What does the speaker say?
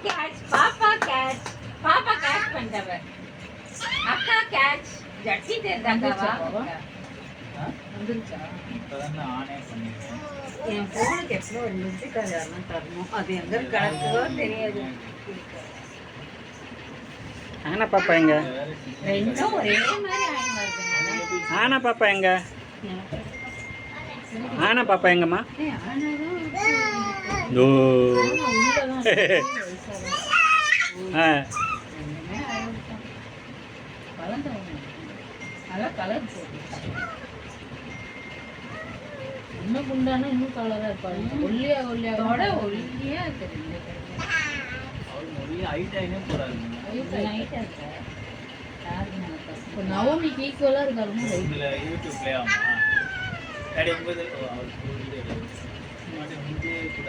catch பாப்பா catch பாப்பா catch பண்ணிட்டவ அக்கா கேட்ச் ஜட்டி தேர்ந்தாக்கா வந்துருச்சா இப்பதான் ஆனே பண்ணிருக்கேன் என் போனுக்கு எப்போ ஒரு மியூசிக் யாருன்னா தரணும் அது எங்க கிடக்குதோ தெரியாது ஆனா பாப்பா எங்க ரெண்டும் ஒரே மாதிரி ஆயின் வருது ஆனா பாப்பா எங்க ஆனா பாப்பா எங்கம்மா ஓ ஆ இன்னும் குண்டானா இன்னும் கலரா இருப்பாங்க ஒல்லியா ஒல்லியா தெரியும் நவமிக்கு ஈக்குவலா இருக்காரு யூடியூப்லயே ஆமா